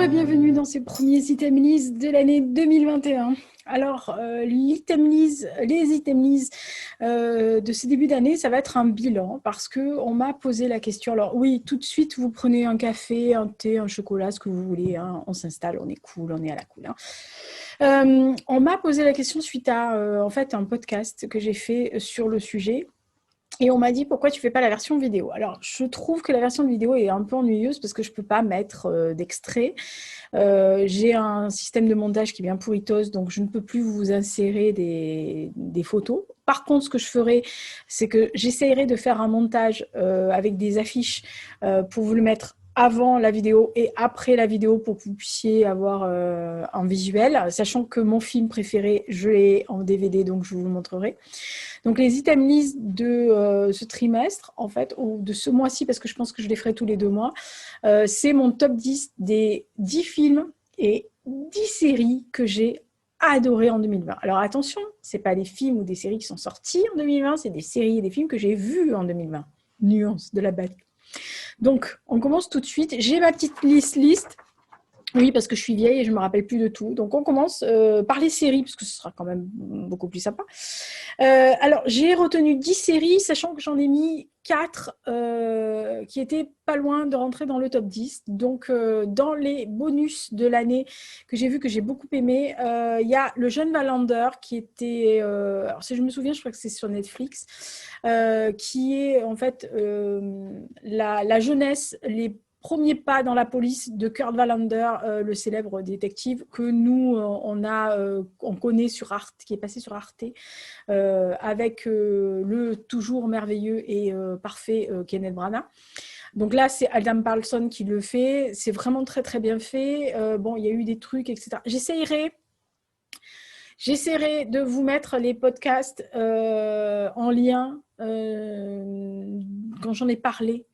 et bienvenue dans ces premiers Item List de l'année 2021. Alors, les Item List de ce début d'année, ça va être un bilan parce qu'on m'a posé la question. Alors oui, tout de suite, vous prenez un café, un thé, un chocolat, ce que vous voulez. Hein, on s'installe, on est cool, on est à la cool. Hein. On m'a posé la question suite à en fait, un podcast que j'ai fait sur le sujet. Et on m'a dit, pourquoi tu ne fais pas la version vidéo? Alors, je trouve que la version vidéo est un peu ennuyeuse parce que je ne peux pas mettre d'extrait. J'ai un système de montage qui est bien pourritos, donc je ne peux plus vous insérer des photos. Par contre, ce que je ferai, c'est que j'essayerai de faire un montage avec des affiches pour vous le mettre avant la vidéo et après la vidéo pour que vous puissiez avoir un visuel, sachant que mon film préféré, je l'ai en DVD, donc je vous le montrerai. Donc, les items list de ce trimestre, en fait, ou de ce mois-ci, parce que je pense que je les ferai tous les 2 mois, c'est mon top 10 des 10 films et 10 séries que j'ai adoré en 2020. Alors attention, ce n'est pas des films ou des séries qui sont sortis en 2020, c'est des séries et des films que j'ai vus en 2020. Nuance de la bête. Donc, on commence tout de suite. J'ai ma petite liste. Oui, parce que je suis vieille et je ne me rappelle plus de tout. Donc, on commence par les séries, parce que ce sera quand même beaucoup plus sympa. Alors, j'ai retenu 10 séries, sachant que j'en ai mis 4 qui étaient pas loin de rentrer dans le top 10. Donc, dans les bonus de l'année que j'ai vu, que j'ai beaucoup aimé, il y a Le Jeune Wallander qui était, alors si je me souviens, je crois que c'est sur Netflix, qui est en fait la jeunesse, les premiers pas dans la police de Kurt Wallander, le célèbre détective que nous, on connaît sur Arte, qui est passé sur Arte, avec le toujours merveilleux et parfait Kenneth Branagh. Donc là, c'est Adam Paulson qui le fait. C'est vraiment très, très bien fait. Bon, il y a eu des trucs, etc. J'essaierai de vous mettre les podcasts en lien quand j'en ai parlé.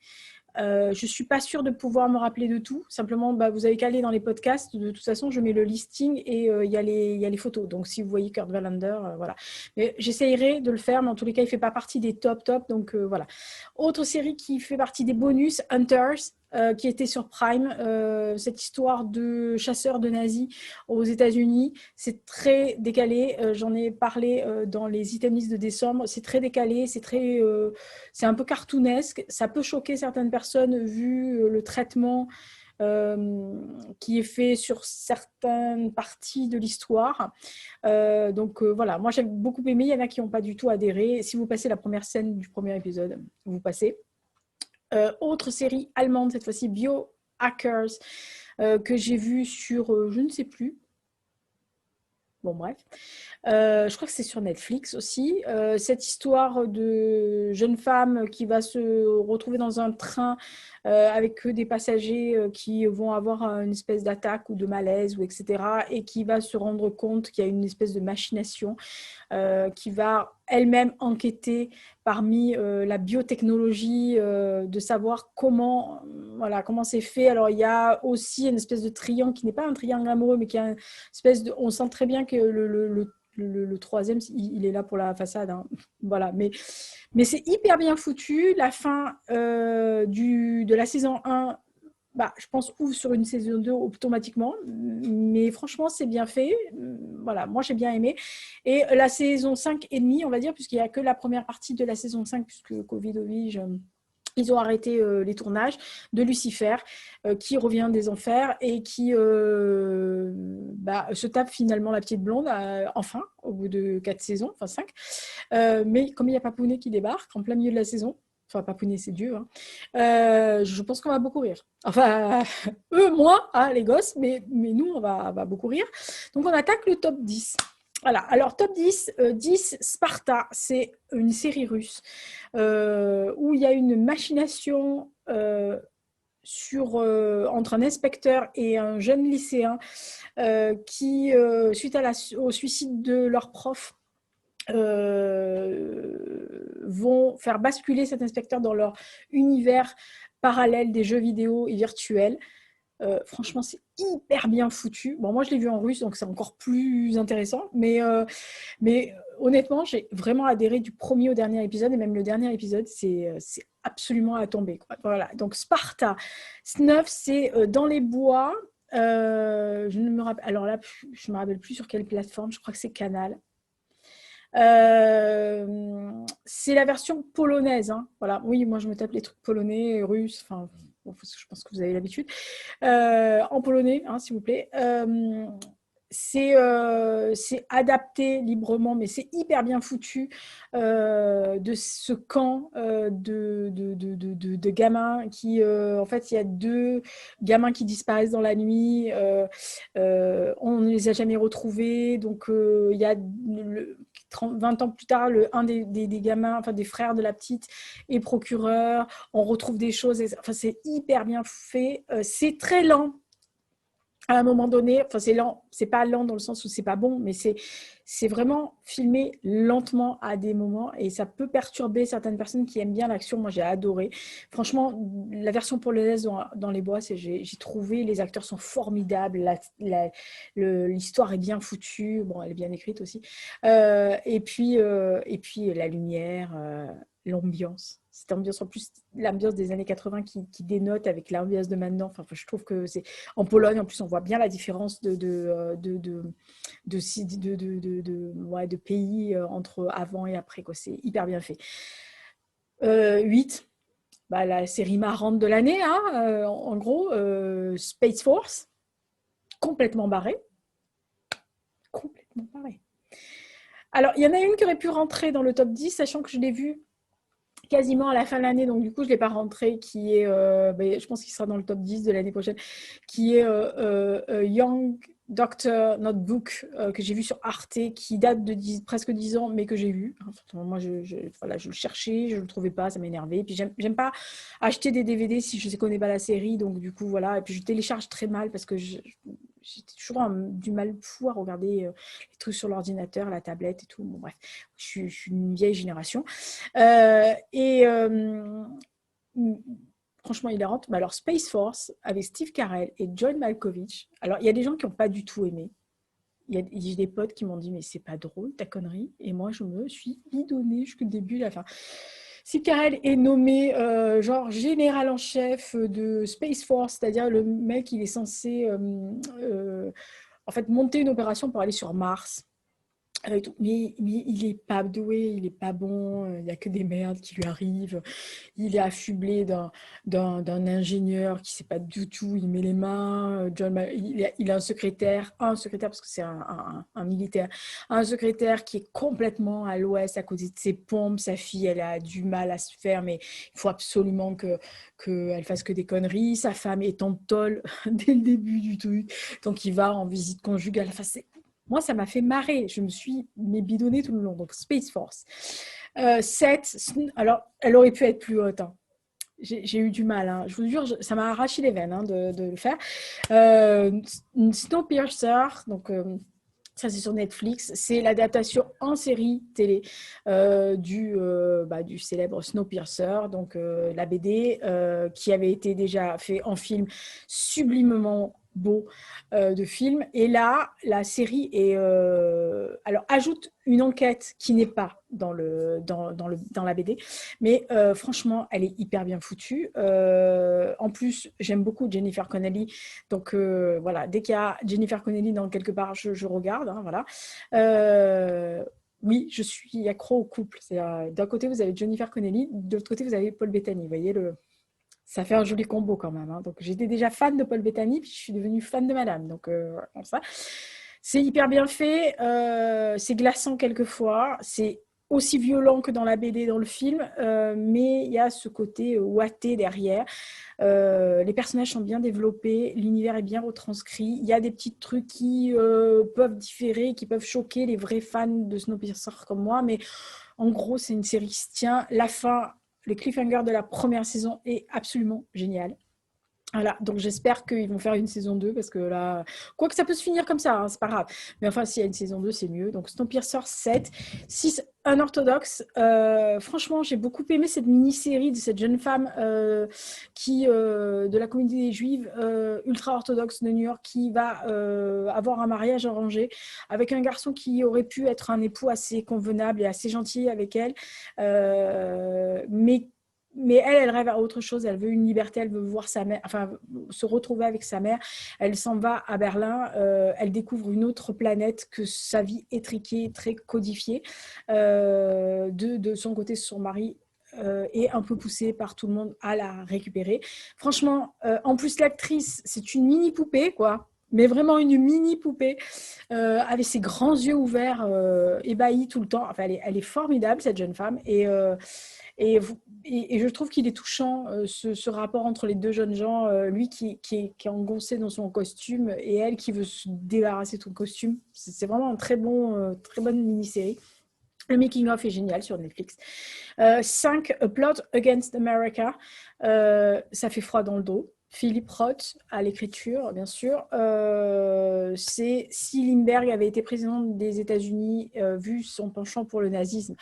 Je ne suis pas sûre de pouvoir me rappeler de tout. Simplement, vous avez qu'à aller dans les podcasts. De toute façon, je mets le listing et il y a les photos. Donc, si vous voyez Kurt Wallander, voilà. Mais j'essayerai de le faire, mais en tous les cas, il ne fait pas partie des top. Donc, voilà. Autre série qui fait partie des bonus, Hunters, qui était sur Prime. Cette histoire de chasseurs de nazis aux États-Unis, c'est très décalé. J'en ai parlé dans les items de décembre. C'est très décalé, c'est un peu cartoonesque. Ça peut choquer certaines personnes vu le traitement qui est fait sur certaines parties de l'histoire. Donc voilà, moi j'ai beaucoup aimé. Il y en a qui n'ont pas du tout adhéré. Si vous passez la première scène du premier épisode, vous passez. Autre série allemande, cette fois-ci, Biohackers, que j'ai vue sur, je ne sais plus. Bon, bref. Je crois que c'est sur Netflix aussi. Cette histoire de jeune femme qui va se retrouver dans un train avec des passagers qui vont avoir une espèce d'attaque ou de malaise, ou etc. Et qui va se rendre compte qu'il y a une espèce de machination qui va elle-même enquêter parmi la biotechnologie, de savoir comment c'est fait. Alors, il y a aussi une espèce de triangle qui n'est pas un triangle amoureux, mais qui a une espèce de... On sent très bien que le troisième, il est là pour la façade. Hein. Voilà, mais c'est hyper bien foutu. La fin de la saison 1, je pense, ouvre sur une saison 2 automatiquement. Mais franchement, c'est bien fait. Voilà, moi, j'ai bien aimé. Et la saison 5 et demi, on va dire, puisqu'il n'y a que la première partie de la saison 5, puisque Covid oblige... Ils ont arrêté les tournages de Lucifer, qui revient des enfers et qui se tape finalement la petite blonde, enfin, au bout de 4 saisons, enfin 5. Mais comme il y a Papounet qui débarque en plein milieu de la saison, enfin Papounet c'est Dieu, hein, je pense qu'on va beaucoup rire. Enfin, eux, moi, hein, les gosses, mais nous, on va beaucoup rire. Donc on attaque le top 10. Voilà, alors top 10, 10, Sparta, c'est une série russe où il y a une machination entre un inspecteur et un jeune lycéen qui, suite au suicide de leur prof, vont faire basculer cet inspecteur dans leur univers parallèle des jeux vidéo et virtuels. Franchement, c'est hyper bien foutu. Bon, moi, je l'ai vu en russe, donc c'est encore plus intéressant. Mais honnêtement, j'ai vraiment adhéré du premier au dernier épisode. Et même le dernier épisode, c'est absolument à tomber. Quoi. Voilà. Donc, Sparta. Snuff, c'est dans les bois. Je ne me rappelle. Alors là, je me rappelle plus sur quelle plateforme. Je crois que c'est Canal. C'est la version polonaise. Hein. Voilà. Oui, moi je me tape les trucs polonais, russes. Enfin, bon, je pense que vous avez l'habitude. En polonais, hein, s'il vous plaît. C'est adapté librement, mais c'est hyper bien foutu de ce camp de gamins qui, en fait, il y a deux gamins qui disparaissent dans la nuit. On ne les a jamais retrouvés. Donc, il y a 20 ans plus tard, un des gamins, enfin des frères de la petite, est procureur. On retrouve des choses. Enfin, c'est hyper bien fait. C'est très lent à un moment donné, enfin c'est lent, c'est pas lent dans le sens où c'est pas bon, mais c'est vraiment filmé lentement à des moments et ça peut perturber certaines personnes qui aiment bien l'action. Moi j'ai adoré. Franchement, la version polonaise dans les bois, j'ai trouvé, les acteurs sont formidables, l'histoire est bien foutue, bon elle est bien écrite aussi, et puis la lumière, l'ambiance. Cette ambiance, en plus, l'ambiance des années 80 qui dénote avec l'ambiance de maintenant. Enfin, je trouve que c'est... En Pologne, en plus, on voit bien la différence de pays entre avant et après. Quoi. C'est hyper bien fait. 8, bah, la série marrante de l'année, hein, en gros, Space Force, complètement barrée. Complètement barrée. Alors, il y en a une qui aurait pu rentrer dans le top 10, sachant que je l'ai vue quasiment à la fin de l'année, donc du coup je ne l'ai pas rentré, qui est, je pense qu'il sera dans le top 10 de l'année prochaine, qui est Young Doctor Notebook, que j'ai vu sur Arte, qui date de presque 10 ans, mais que j'ai vu. Enfin, moi, voilà, je le cherchais, je ne le trouvais pas, ça m'énervait. Puis j'aime pas acheter des DVD si je ne connais pas la série, donc du coup, voilà. Et puis je télécharge très mal parce que j'ai toujours du mal fou à regarder les trucs sur l'ordinateur, la tablette et tout. Bon, bref, je suis une vieille génération. Franchement hilarante. Mais alors, Space Force, avec Steve Carell et John Malkovich. Alors, il y a des gens qui n'ont pas du tout aimé. Il y a des potes qui m'ont dit, mais c'est pas drôle, ta connerie. Et moi, je me suis bidonnée jusqu'au début, à la fin. Steve Carell est nommé genre général en chef de Space Force, c'est-à-dire le mec, il est censé en fait monter une opération pour aller sur Mars. Mais il est pas doué, il est pas bon, il n'y a que des merdes qui lui arrivent. Il est affublé d'un ingénieur qui ne sait pas du tout, il met les mains. Il a un secrétaire parce que c'est un militaire, un secrétaire qui est complètement à l'ouest à côté de ses pompes. Sa fille, elle a du mal à se faire, mais il faut absolument qu'elle fasse que des conneries. Sa femme est en tôle dès le début du truc, donc il va en visite conjugale. Enfin, moi, ça m'a fait marrer. Je me suis bidonnée tout le long. Donc, Space Force. 7. Alors, elle aurait pu être plus haute. Hein. J'ai eu du mal. Hein. Je vous jure, ça m'a arraché les veines de le faire. Snowpiercer. Donc, ça, c'est sur Netflix. C'est l'adaptation en série télé du célèbre Snowpiercer, donc la BD qui avait été déjà fait en film sublimement beau de film. Et là, la série ajoute une enquête qui n'est pas dans la BD, mais franchement, elle est hyper bien foutue. En plus, j'aime beaucoup Jennifer Connelly, donc voilà, dès qu'il y a Jennifer Connelly dans quelque part, je regarde, hein, voilà. Oui, je suis accro au couple. D'un côté, vous avez Jennifer Connelly, de l'autre côté, vous avez Paul Bettany. Vous voyez ça fait un joli combo quand même. Hein. Donc, j'étais déjà fan de Paul Bettany, puis je suis devenue fan de Madame. Donc, comme ça. C'est hyper bien fait. C'est glaçant quelquefois. C'est aussi violent que dans la BD, dans le film. Mais il y a ce côté ouaté derrière. Les personnages sont bien développés. L'univers est bien retranscrit. Il y a des petits trucs qui peuvent différer, qui peuvent choquer les vrais fans de Snowpiercer comme moi. Mais en gros, c'est une série qui se tient. La fin... Le cliffhanger de la première saison est absolument génial. Voilà, donc j'espère qu'ils vont faire une saison 2 parce que là, quoi que ça peut se finir comme ça, hein, c'est pas grave. Mais enfin, s'il y a une saison 2, c'est mieux. Donc Snowpiercer 7, 6, Unorthodox. Franchement, j'ai beaucoup aimé cette mini-série de cette jeune femme de la communauté des Juives ultra-orthodoxe de New York qui va avoir un mariage arrangé avec un garçon qui aurait pu être un époux assez convenable et assez gentil avec elle, mais mais elle rêve à autre chose. Elle veut une liberté, elle veut voir sa mère, enfin, se retrouver avec sa mère. Elle s'en va à Berlin. Elle découvre une autre planète que sa vie étriquée, très codifiée. De son côté, son mari est un peu poussé par tout le monde à la récupérer. Franchement, en plus, l'actrice, c'est une mini poupée, quoi. Mais vraiment une mini poupée avec ses grands yeux ouverts, ébahis tout le temps. Enfin, elle est formidable, cette jeune femme. Et, et je trouve qu'il est touchant, ce rapport entre les deux jeunes gens, lui qui est engoncé dans son costume et elle qui veut se débarrasser de son costume. C'est vraiment une très bonne mini-série. Le making-of est génial sur Netflix. 5, A Plot Against America. Ça fait froid dans le dos. Philippe Roth à l'écriture, bien sûr. C'est si Lindbergh avait été président des États-Unis, vu son penchant pour le nazisme,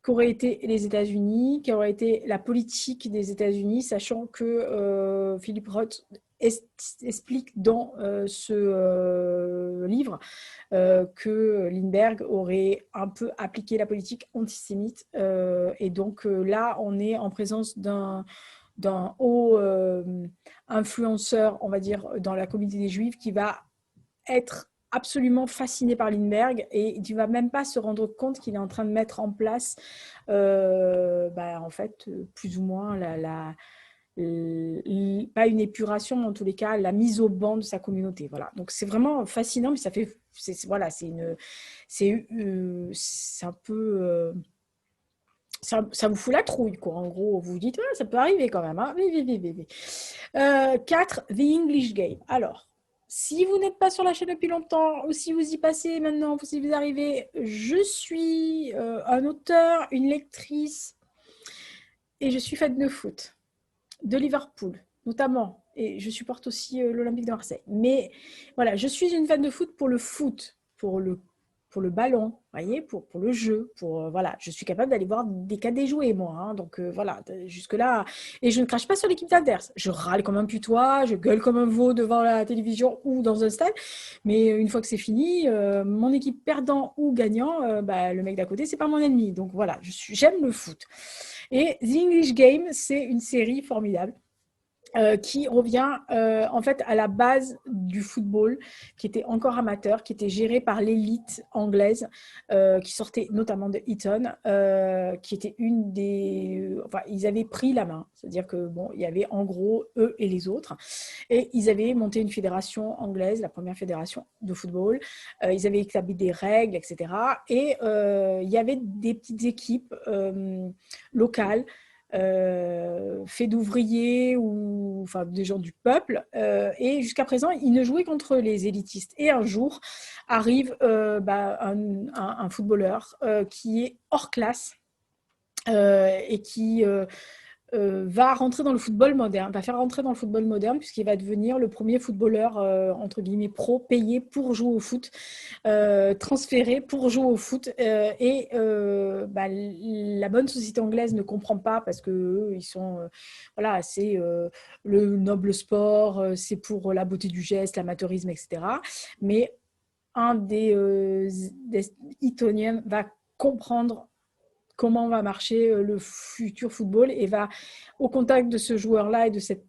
qu'auraient été les États-Unis, qu'aurait été la politique des États-Unis, sachant que Philippe Roth explique dans ce livre que Lindbergh aurait un peu appliqué la politique antisémite. Et donc là, on est en présence d'un haut influenceur, on va dire, dans la communauté des Juifs qui va être absolument fasciné par Lindbergh et il ne va même pas se rendre compte qu'il est en train de mettre en place en fait plus ou moins pas une épuration, mais en tous les cas la mise au banc de sa communauté. Voilà. Donc c'est vraiment fascinant, mais ça fait voilà, c'est un peu ça vous fout la trouille, quoi. En gros, vous vous dites, ah, ça peut arriver quand même. Hein. Oui. 4, The English Game. Alors, si vous n'êtes pas sur la chaîne depuis longtemps, ou si vous y passez maintenant, si vous arrivez, je suis un auteur, une lectrice, et je suis fan de foot, de Liverpool, notamment. Et je supporte aussi l'Olympique de Marseille. Mais voilà, je suis une fan de foot, pour le ballon, voyez, pour le jeu, voilà, je suis capable d'aller voir des cadets jouer, moi, hein, donc voilà, jusque-là, et je ne crache pas sur l'équipe adverse, je râle comme un putois, je gueule comme un veau devant la télévision ou dans un stade, mais une fois que c'est fini, mon équipe perdant ou gagnant, le mec d'à côté, c'est pas mon ennemi, donc voilà, j'aime le foot. Et The English Game, c'est une série formidable. Qui revient en fait à la base du football, qui était encore amateur, qui était géré par l'élite anglaise, qui sortait notamment de Eton, qui était une des... Enfin, ils avaient pris la main, c'est-à-dire que bon, il y avait en gros eux et les autres, et ils avaient monté une fédération anglaise, la première fédération de football. Ils avaient établi des règles, etc. Et il y avait des petites équipes locales, faits d'ouvriers ou enfin des gens du peuple, et jusqu'à présent ils ne jouaient qu'entre les élitistes. Et un jour arrive un footballeur qui est hors classe et qui va rentrer dans le football moderne, va faire rentrer dans le football moderne puisqu'il va devenir le premier footballeur entre guillemets pro, payé pour jouer au foot, transféré pour jouer au foot, la bonne société anglaise ne comprend pas parce que ils sont voilà, c'est le noble sport, c'est pour la beauté du geste, l'amateurisme, etc. Mais un des Etoniens va comprendre comment va marcher le futur football et va, au contact de ce joueur-là et de cette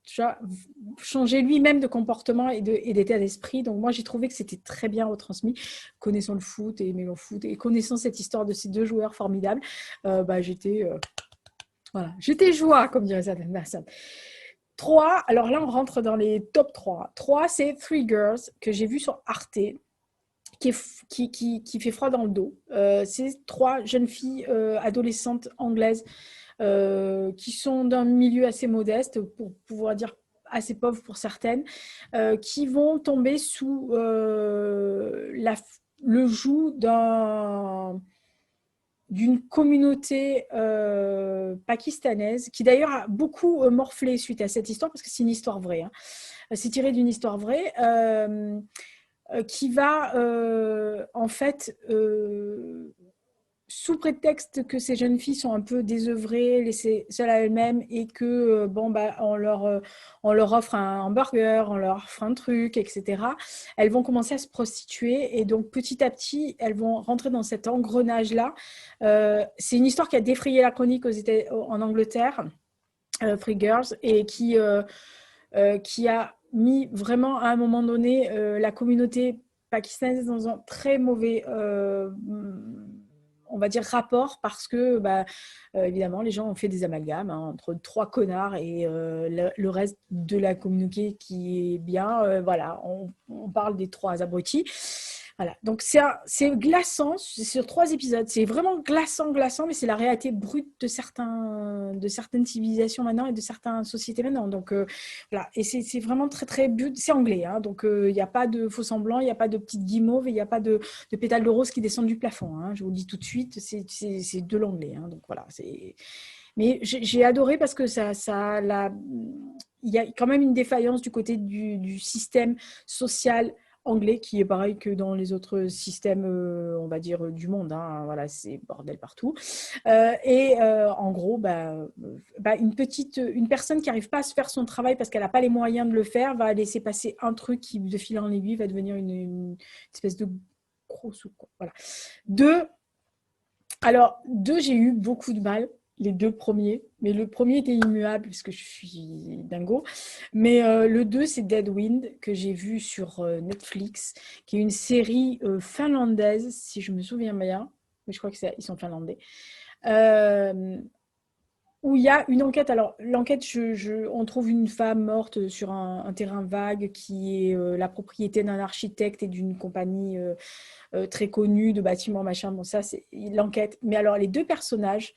changer lui-même de comportement et d'état d'esprit. Donc moi, j'ai trouvé que c'était très bien retransmis. Connaissant le foot et aimant le foot et connaissant cette histoire de ces deux joueurs formidables, j'étais joie, comme dirait certaines personnes. 3, alors là, on rentre dans les top 3. 3, c'est Three Girls, que j'ai vu sur Arte, qui fait froid dans le dos. C'est 3 jeunes filles adolescentes anglaises qui sont d'un milieu assez modeste, pour pouvoir dire assez pauvre pour certaines, qui vont tomber sous le joug d'une communauté pakistanaise, qui d'ailleurs a beaucoup morflé suite à cette histoire, parce que c'est une histoire vraie. Hein. C'est tiré d'une histoire vraie. Qui va en fait sous prétexte que ces jeunes filles sont un peu désœuvrées, laissées seules à elles-mêmes et que on leur offre un hamburger, on leur offre un truc, etc. Elles vont commencer à se prostituer et donc petit à petit, elles vont rentrer dans cet engrenage-là. C'est une histoire qui a défrayé la chronique en Angleterre, Free Girls, et qui a mis vraiment à un moment donné la communauté pakistanaise dans un très mauvais on va dire rapport parce que évidemment les gens ont fait des amalgames entre 3 connards et le reste de la communauté qui est bien. Voilà, on parle des 3 abrutis. Voilà, donc c'est glaçant, c'est sur 3 épisodes, c'est vraiment glaçant, mais c'est la réalité brute de certaines civilisations maintenant et de certaines sociétés maintenant. Donc voilà, et c'est vraiment très très c'est anglais, hein, donc il n'y a pas de faux semblants, il n'y a pas de petites guimauves, il n'y a pas de pétales de rose qui descendent du plafond. Hein, je vous le dis tout de suite, c'est de l'anglais. Hein, donc voilà, mais j'ai adoré parce que il y a quand même une défaillance du côté du système social anglais qui est pareil que dans les autres systèmes, on va dire, du monde. Hein, voilà, c'est bordel partout. En gros, une personne qui n'arrive pas à se faire son travail parce qu'elle n'a pas les moyens de le faire va laisser passer un truc qui, de fil en aiguille, va devenir une espèce de gros sou. Voilà. Alors, j'ai eu beaucoup de mal, les 2 premiers. Mais le premier était immuable, parce que je suis dingo. Mais le 2, c'est Dead Wind, que j'ai vu sur Netflix, qui est une série finlandaise, si je me souviens bien. Mais je crois qu'ils sont finlandais. Où il y a une enquête. Alors, l'enquête, on trouve une femme morte sur un terrain vague qui est la propriété d'un architecte et d'une compagnie très connue de bâtiments, machin. Bon, ça, c'est l'enquête. Mais alors, les 2 personnages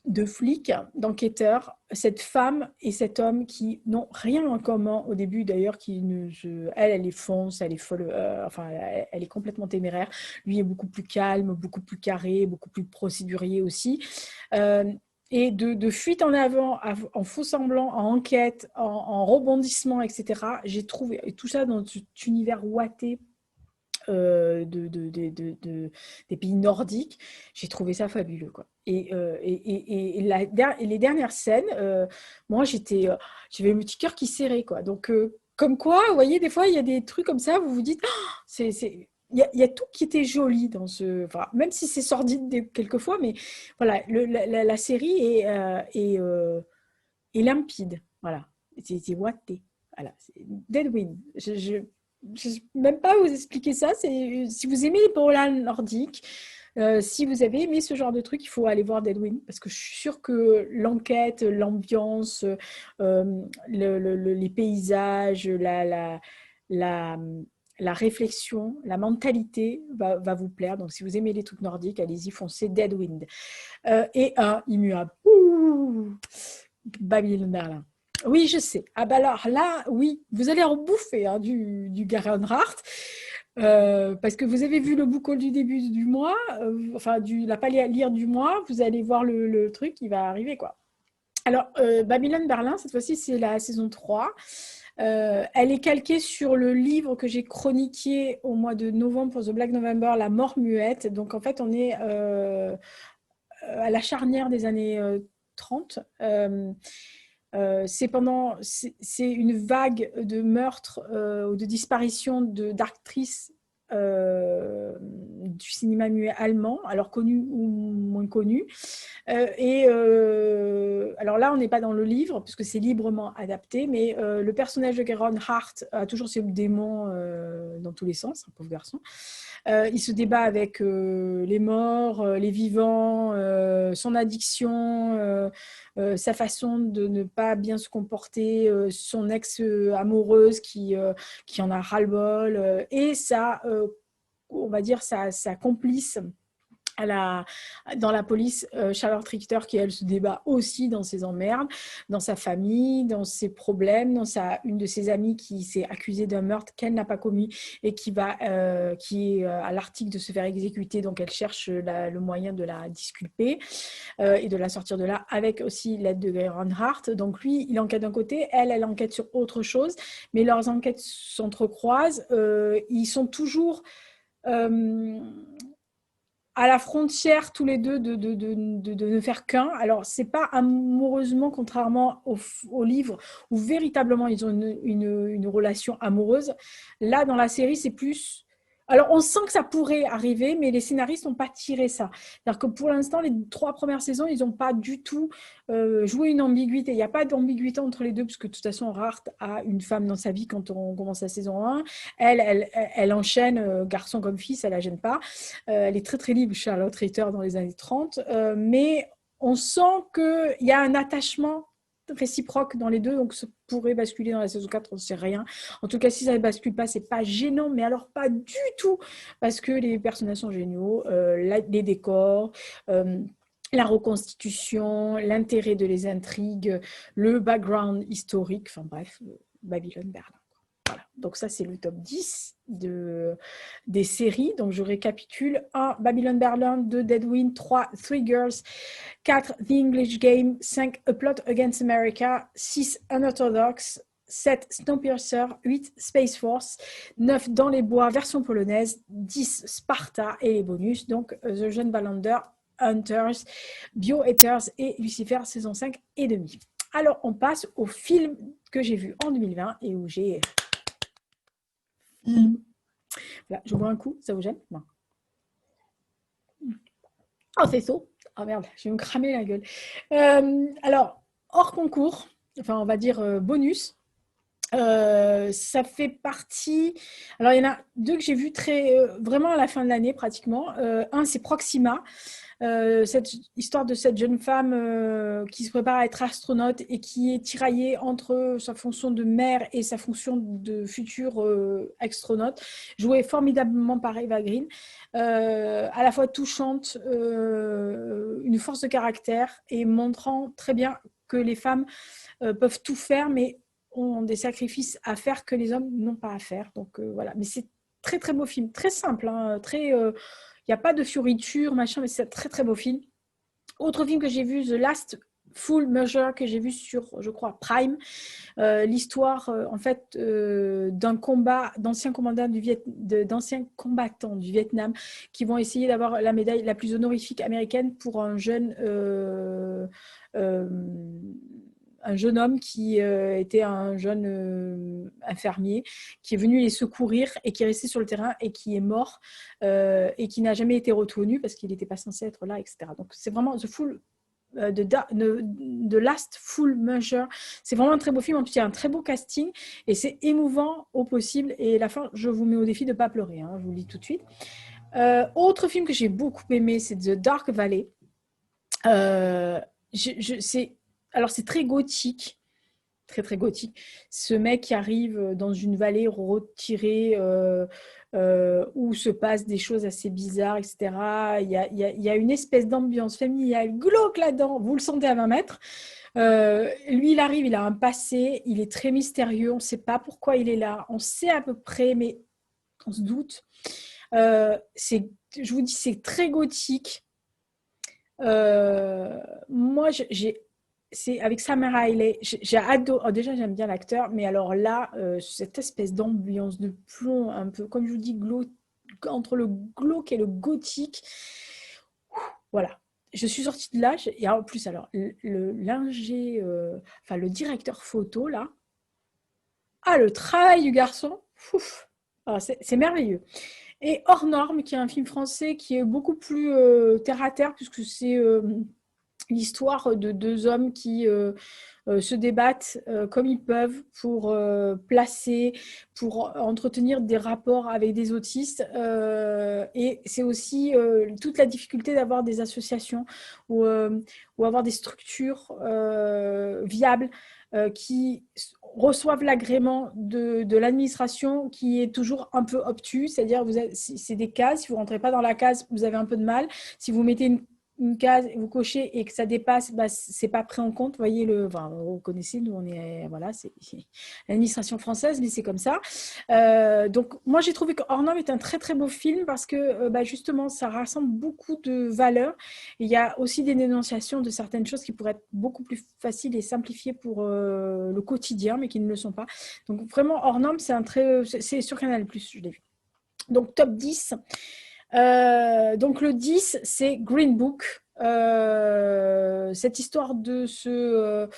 de flics, d'enquêteurs, cette femme et cet homme qui n'ont rien en commun au début d'ailleurs, elle est fonce, elle est folle, elle est complètement téméraire. Lui est beaucoup plus calme, beaucoup plus carré, beaucoup plus procédurier aussi. Et de fuite en avant, en faux semblant, en enquête, en rebondissement, etc. J'ai trouvé et tout ça dans cet univers ouaté des pays nordiques, j'ai trouvé ça fabuleux, quoi. Et les dernières scènes, moi j'avais mon petit cœur qui serrait, quoi. Donc comme quoi, vous voyez, des fois il y a des trucs comme ça, vous vous dites, oh, il y a tout qui était joli dans enfin, même si c'est sordide quelquefois, mais voilà, la série est limpide, voilà, c'est ouaté, voilà, Deadwind. Je ne sais même pas vous expliquer ça. Si vous aimez les polar nordiques, si vous avez aimé ce genre de truc, il faut aller voir Deadwind parce que je suis sûre que l'enquête, l'ambiance, les paysages, la, la réflexion, la mentalité va vous plaire. Donc, si vous aimez les trucs nordiques, allez-y, foncez Deadwind. Et un immuable. Babylone Berlin. Oui, je sais. Ah bah alors là, oui, vous allez en bouffer hein, du Gary Hart. Parce que vous avez vu le book haul du début du mois, la palier à lire du mois, vous allez voir le truc qui va arriver, quoi. Alors, Babylone Berlin, cette fois-ci, c'est la saison 3. Elle est calquée sur le livre que j'ai chroniqué au mois de novembre pour The Black November, La mort muette. Donc, en fait, on est à la charnière des années 30. C'est une vague de meurtres ou de disparitions d'actrices du cinéma muet allemand, alors connues ou moins connues. Alors là, on n'est pas dans le livre, puisque c'est librement adapté, mais le personnage de Geron Hart a toujours ses démons dans tous les sens, un pauvre garçon. Il se débat avec les morts, les vivants, son addiction, sa façon de ne pas bien se comporter, son ex-amoureuse qui en a ras-le-bol, et on va dire, sa complice dans la police, Charlotte Richter, qui elle se débat aussi dans ses emmerdes, dans sa famille, dans ses problèmes, une de ses amies qui s'est accusée d'un meurtre qu'elle n'a pas commis et qui est à l'article de se faire exécuter, donc elle cherche le moyen de la disculper et de la sortir de là, avec aussi l'aide de Gary Hart. Donc lui, il enquête d'un côté, elle enquête sur autre chose, mais leurs enquêtes s'entrecroisent. Ils sont toujours à la frontière tous les deux de ne faire qu'un. Alors, c'est pas amoureusement, contrairement au livre, où véritablement ils ont une relation amoureuse. Là, dans la série, c'est plus... Alors, on sent que ça pourrait arriver, mais les scénaristes n'ont pas tiré ça. C'est-à-dire que pour l'instant, les 3 premières saisons, ils n'ont pas du tout joué une ambiguïté. Il n'y a pas d'ambiguïté entre les deux, parce que de toute façon, Rart a une femme dans sa vie quand on commence la saison 1. Elle enchaîne garçon comme fille, ça ne la gêne pas. Elle est très très libre, Charlotte Ritter, dans les années 30. Mais on sent qu'il y a un attachement réciproque dans les deux, donc ça pourrait basculer dans la saison 4, on ne sait rien. En tout cas, si ça ne bascule pas, c'est pas gênant, mais alors pas du tout, parce que les personnages sont géniaux, les décors, la reconstitution, l'intérêt de les intrigues, le background historique, enfin bref, Babylone Berlin. Voilà. Donc ça, c'est le top 10 des séries. Donc je récapitule. 1, Babylone Berlin. 2, Dead Wind. 3, Three Girls. 4, The English Game. 5, A Plot Against America. 6, Unorthodox. 7, Snowpiercer. 8, Space Force. 9, Dans les bois, version polonaise. 10, Sparta et les bonus. Donc The Jeune Wallander, Hunters, Biohackers et Lucifer, saison 5 et demi. Alors, on passe au film que j'ai vu en 2020 et où j'ai... Voilà, je bois un coup, ça vous gêne? Non. Oh, c'est chaud. Oh merde, je vais me cramer la gueule. Alors, hors concours, enfin, on va dire bonus, ça fait partie... Alors, il y en a 2 que j'ai vus vraiment à la fin de l'année, pratiquement. Un, c'est Proxima. Cette histoire de cette jeune femme qui se prépare à être astronaute et qui est tiraillée entre sa fonction de mère et sa fonction de future astronaute, jouée formidablement par Eva Green, à la fois touchante, une force de caractère et montrant très bien que les femmes peuvent tout faire, mais ont des sacrifices à faire que les hommes n'ont pas à faire. Donc voilà, mais c'est très très beau film, très simple, hein, très... il n'y a pas de fioriture, machin, mais c'est un très très beau film. Autre film que j'ai vu, The Last Full Measure, que j'ai vu sur, je crois, Prime. L'histoire, en fait, d'un combat d'anciens combattants du Vietnam qui vont essayer d'avoir la médaille la plus honorifique américaine pour un jeune homme qui était un jeune infirmier qui est venu les secourir et qui est resté sur le terrain et qui est mort et qui n'a jamais été retenu parce qu'il n'était pas censé être là, etc. Donc c'est vraiment The Last Full Measure. C'est vraiment un très beau film. En plus, il y a un très beau casting et c'est émouvant au possible. Et à la fin, je vous mets au défi de ne pas pleurer. Hein, je vous le dis tout de suite. Autre film que j'ai beaucoup aimé, c'est The Dark Valley. Alors, c'est très gothique, très très gothique. Ce mec qui arrive dans une vallée retirée où se passent des choses assez bizarres, etc. Il y a une espèce d'ambiance familiale glauque là-dedans, vous le sentez à 20 mètres. Lui, il arrive, il a un passé, il est très mystérieux, on ne sait pas pourquoi il est là, on sait à peu près, mais on se doute. Je vous dis, c'est très gothique. Moi, c'est avec Sam Riley, j'ai adoré. Oh, déjà, j'aime bien l'acteur, mais alors là, cette espèce d'ambiance de plomb, un peu, comme je vous dis, entre le glauque et le gothique. Voilà. Je suis sortie de là, et en plus, alors, le directeur photo, là, le travail du garçon, c'est merveilleux. Et Hors Norme, qui est un film français qui est beaucoup plus terre à terre, puisque c'est l'histoire de 2 hommes qui se débattent comme ils peuvent pour placer, pour entretenir des rapports avec des autistes. Et c'est aussi toute la difficulté d'avoir des associations ou avoir des structures viables qui reçoivent l'agrément de l'administration qui est toujours un peu obtus, c'est-à-dire c'est des cases, si vous ne rentrez pas dans la case, vous avez un peu de mal. Si vous mettez une case, vous cochez et que ça dépasse, c'est pas pris en compte. Vous voyez, vous connaissez, nous on est, voilà, c'est l'administration française, mais c'est comme ça. Donc moi j'ai trouvé que Hors Norme est un très très beau film parce que justement ça rassemble beaucoup de valeurs. Et il y a aussi des dénonciations de certaines choses qui pourraient être beaucoup plus faciles et simplifiées pour le quotidien, mais qui ne le sont pas. Donc vraiment Hors Norme, c'est sur Canal+, je l'ai vu. Donc top 10. Donc le 10, c'est Green Book. Cette histoire de ce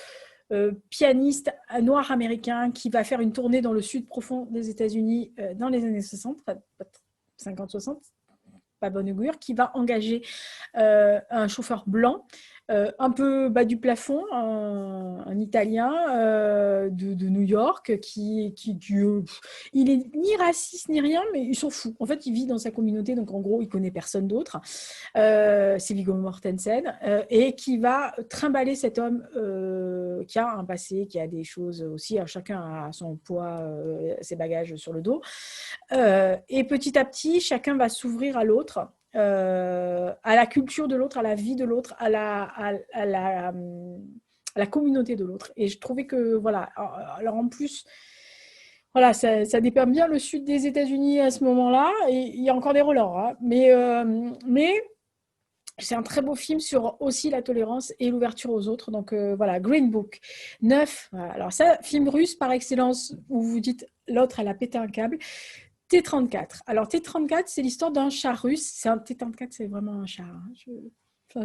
pianiste noir américain qui va faire une tournée dans le sud profond des États-Unis dans les années 60, 50-60, pas bon augure, qui va engager un chauffeur blanc, un peu bas du plafond, un Italien de New York, il est ni raciste ni rien, mais il s'en fout. En fait, il vit dans sa communauté, donc en gros, il connaît personne d'autre. C'est Viggo Mortensen, et qui va trimballer cet homme qui a un passé, qui a des choses aussi. Chacun a son poids, ses bagages sur le dos. Et petit à petit, chacun va s'ouvrir à l'autre, à la culture de l'autre, à la vie de l'autre, à la communauté de l'autre. Et je trouvais que, voilà, alors en plus, voilà, ça dépeint bien le sud des États-Unis à ce moment-là, et il y a encore des relents, hein, mais c'est un très beau film sur aussi la tolérance et l'ouverture aux autres. Donc voilà, Green Book. 9. Voilà. Alors ça, film russe par excellence, où vous dites l'autre, elle a pété un câble. T-34. Alors, T-34, c'est l'histoire d'un chat russe. T-34, c'est vraiment un chat. Hein.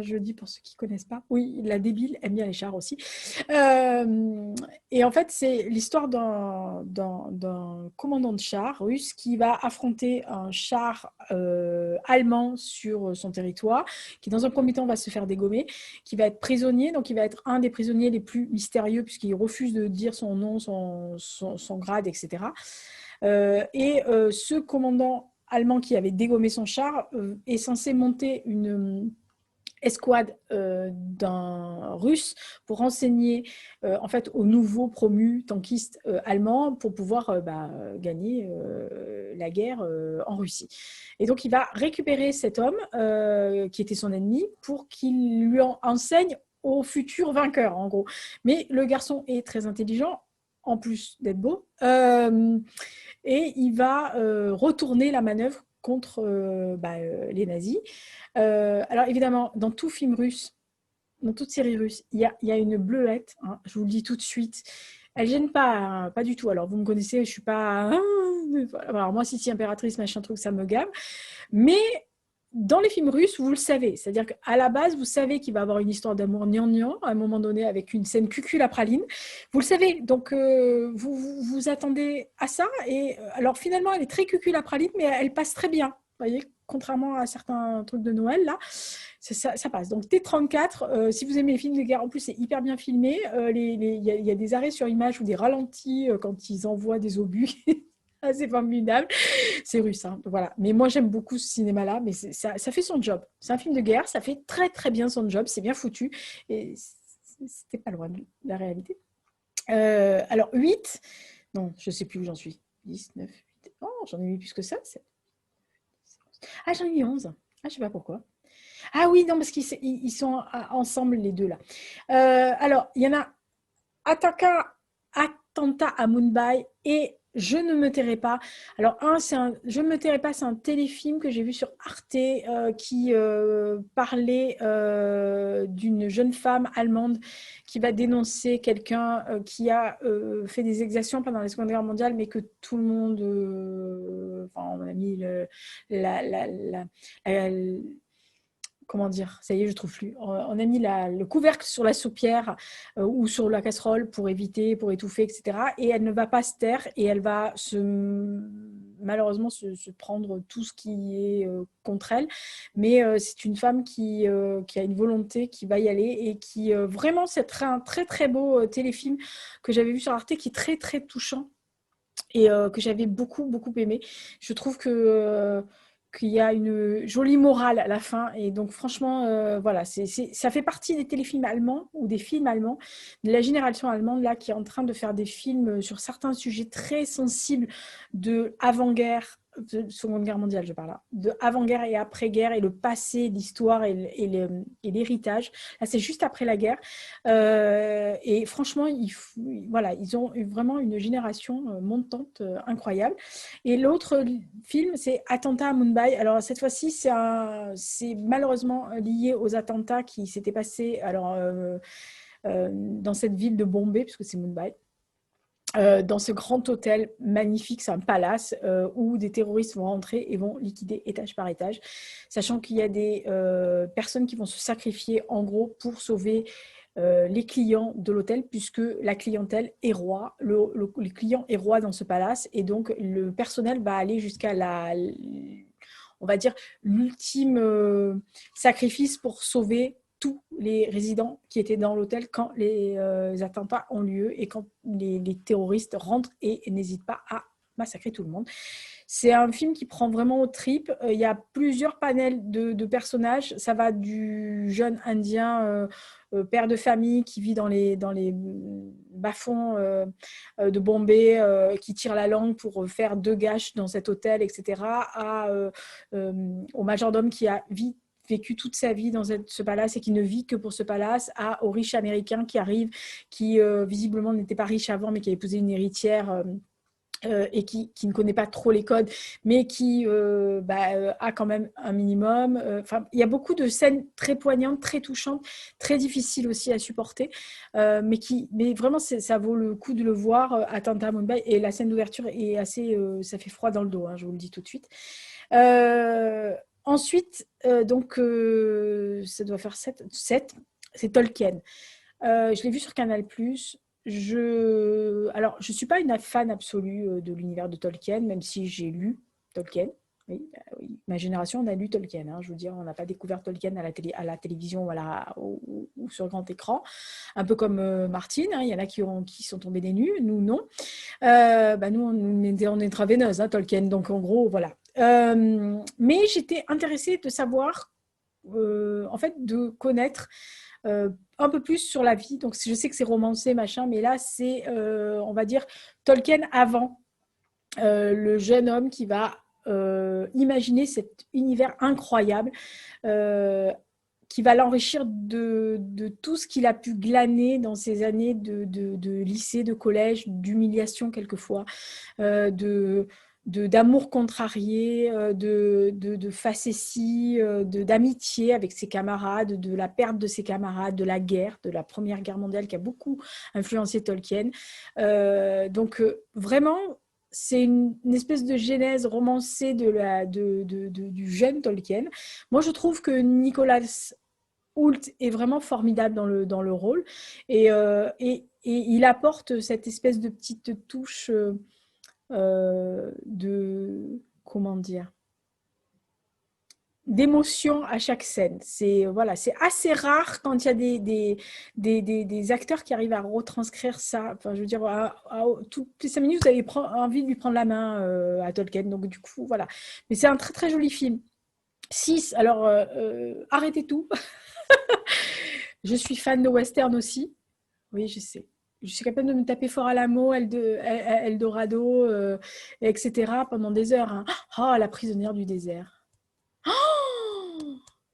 Je le dis pour ceux qui ne connaissent pas. Oui, la débile aime bien les chars aussi. Et en fait, c'est l'histoire d'un commandant de char russe qui va affronter un char allemand sur son territoire, qui dans un premier temps va se faire dégommer, qui va être prisonnier. Donc, il va être un des prisonniers les plus mystérieux puisqu'il refuse de dire son nom, son grade, etc. Ce commandant allemand qui avait dégommé son char est censé monter une escouade d'un russe pour renseigner en fait aux nouveaux promus tankistes allemands pour pouvoir gagner la guerre en Russie. Et donc il va récupérer cet homme qui était son ennemi pour qu'il lui enseigne aux futurs vainqueurs en gros. Mais le garçon est très intelligent en plus d'être beau. Et il va retourner la manœuvre contre les nazis. Alors évidemment, dans tout film russe, dans toute série russe, il y a une bleuette, hein, je vous le dis tout de suite. Elle gêne pas, hein, pas du tout. Alors vous me connaissez, je suis pas... Alors moi, si impératrice, machin truc, ça me gave. Mais dans les films russes, vous le savez. C'est-à-dire qu'à la base, vous savez qu'il va avoir une histoire d'amour gnangnan à un moment donné avec une scène cucul à praline. Vous le savez. Donc, vous attendez à ça. Et alors, finalement, elle est très cucul à praline, mais elle passe très bien. Vous voyez, contrairement à certains trucs de Noël, là, ça passe. Donc, T-34, si vous aimez les films de guerre, en plus, c'est hyper bien filmé. Il y a des arrêts sur image ou des ralentis quand ils envoient des obus. C'est formidable. C'est russe, hein, voilà. Mais moi, j'aime beaucoup ce cinéma-là, mais ça fait son job. C'est un film de guerre, ça fait très, très bien son job, c'est bien foutu, et c'était pas loin de la réalité. Alors, 8, non, je sais plus où j'en suis. 10, 9, 8, oh, j'en ai mis plus que ça. 7. Ah, j'en ai mis 11. Ah, je sais pas pourquoi. Ah oui, non, parce qu'ils sont ensemble, les deux, là. Alors, il y en a Attentat à Mumbai et Je ne me tairai pas. Alors, Je ne me tairai pas, c'est un téléfilm que j'ai vu sur Arte qui parlait d'une jeune femme allemande qui va dénoncer quelqu'un qui a fait des exactions pendant la Seconde Guerre mondiale, mais que tout le monde, enfin, on a mis comment dire, ça y est, je trouve plus. On a mis le couvercle sur la soupière ou sur la casserole pour éviter, pour étouffer, etc. Et elle ne va pas se taire et elle va malheureusement se prendre tout ce qui est contre elle. Mais c'est une femme qui a une volonté, qui va y aller et qui vraiment, c'est un très très beau téléfilm que j'avais vu sur Arte qui est très très touchant et que j'avais beaucoup beaucoup aimé. Je trouve qu'il y a une jolie morale à la fin. Et donc, franchement, voilà, ça fait partie des téléfilms allemands ou des films allemands, de la génération allemande, là, qui est en train de faire des films sur certains sujets très sensibles de avant-guerre, de Seconde Guerre mondiale, je parle là, de avant-guerre et après-guerre, et le passé, l'histoire et l'héritage. Là, c'est juste après la guerre. Et franchement, voilà, ils ont vraiment une génération montante incroyable. Et l'autre film, c'est Attentat à Mumbai. Alors, cette fois-ci, c'est malheureusement lié aux attentats qui s'étaient passés dans cette ville de Bombay, puisque c'est Mumbai. dans ce grand hôtel magnifique, c'est un palace où des terroristes vont rentrer et vont liquider étage par étage, sachant qu'il y a des personnes qui vont se sacrifier en gros pour sauver les clients de l'hôtel, puisque la clientèle est roi, le client est roi dans ce palace, et donc le personnel va aller jusqu'à on va dire, l'ultime sacrifice pour sauver tous les résidents qui étaient dans l'hôtel quand les attentats ont lieu et quand les terroristes rentrent et n'hésitent pas à massacrer tout le monde. C'est un film qui prend vraiment aux tripes. Il y a plusieurs panels de personnages. Ça va du jeune Indien, père de famille qui vit dans les bas-fonds de Bombay, qui tire la langue pour faire 2 gages dans cet hôtel, etc., au majordome qui a vécu toute sa vie dans ce palace et qui ne vit que pour ce palace, aux riches américains qui arrivent, qui visiblement n'étaient pas riches avant, mais qui a épousé une héritière et qui ne connaît pas trop les codes, mais qui a quand même un minimum. Il y a beaucoup de scènes très poignantes, très touchantes, très difficiles aussi à supporter, mais vraiment, ça vaut le coup de le voir à Tanta Mumbai. Et la scène d'ouverture est assez... ça fait froid dans le dos, hein, je vous le dis tout de suite. Ensuite, ça doit faire 7, c'est Tolkien. Je l'ai vu sur Canal+. Alors, je ne suis pas une fan absolue de l'univers de Tolkien, même si j'ai lu Tolkien. Oui, oui. Ma génération, on a lu Tolkien. Hein, je veux dire, on n'a pas découvert Tolkien à la télévision ou sur grand écran. Un peu comme Martine, hein, il y en a qui sont tombés des nues. Nous, non. Nous, on est intraveineuse, hein, Tolkien. Donc, en gros, voilà. Mais j'étais intéressée de savoir, en fait, de connaître un peu plus sur la vie. Donc, je sais que c'est romancé, machin, mais là, c'est, on va dire, Tolkien avant, le jeune homme qui va imaginer cet univers incroyable, qui va l'enrichir de tout ce qu'il a pu glaner dans ses années de lycée, de collège, d'humiliation quelquefois, d'amour contrarié, de facétie, d'amitié avec ses camarades, de la perte de ses camarades, de la guerre, de la Première Guerre mondiale qui a beaucoup influencé Tolkien. Vraiment, c'est une espèce de genèse romancée du jeune Tolkien. Moi, je trouve que Nicolas Hoult est vraiment formidable dans le rôle et il apporte cette espèce de petite touche comment dire, d'émotion à chaque scène. C'est assez rare quand il y a des acteurs qui arrivent à retranscrire ça. Enfin, je veux dire, toutes les 5 minutes, vous avez envie de lui prendre la main à Tolkien. Donc, du coup, voilà. Mais c'est un très, très joli film. 6, alors, arrêtez tout. Je suis fan de western aussi. Oui, je sais. Je suis capable de me taper fort à la mot, Eldorado, etc. pendant des heures. Hein. Oh, la prisonnière du désert. Oh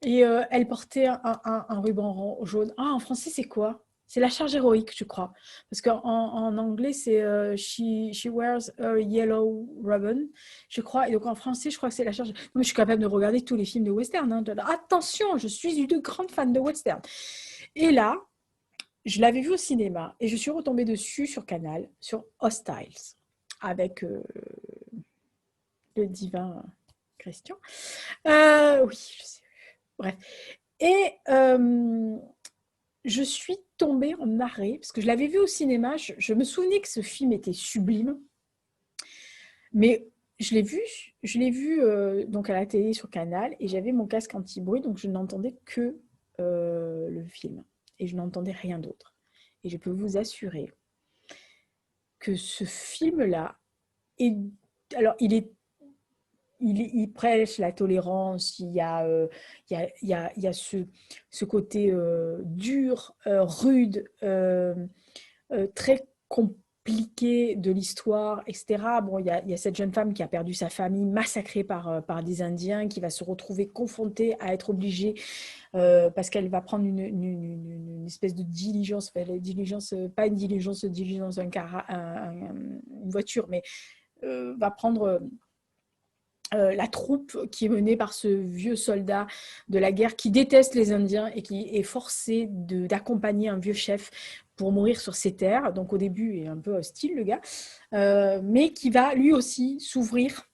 et elle portait un ruban jaune. Ah, en français, c'est quoi? C'est la charge héroïque, je crois. Parce qu'en anglais, c'est she wears a yellow ribbon, je crois. Et donc en français, je crois que c'est la charge. Non, mais je suis capable de regarder tous les films de western. Hein. Attention, je suis une grande fan de western. Et là, je l'avais vu au cinéma et je suis retombée dessus sur Canal, sur Hostiles, avec le divin Christian. Oui, je sais. Bref. Et je suis tombée en arrêt, parce que je l'avais vu au cinéma, je me souvenais que ce film était sublime, mais je l'ai vu donc à la télé sur Canal, et j'avais mon casque anti-bruit, donc je n'entendais que le film, et je n'entendais rien d'autre. Et je peux vous assurer que ce film-là, alors il prêche la tolérance, il y a ce côté dur, rude, très compliqué de l'histoire, etc. Bon, il y a cette jeune femme qui a perdu sa famille, massacrée par des Indiens, qui va se retrouver confrontée à être obligée, parce qu'elle va prendre une espèce de diligence, pas une diligence, une voiture, mais va prendre... la troupe qui est menée par ce vieux soldat de la guerre qui déteste les Indiens et qui est forcé d'accompagner un vieux chef pour mourir sur ces terres. Donc au début, il est un peu hostile, le gars, mais qui va lui aussi s'ouvrir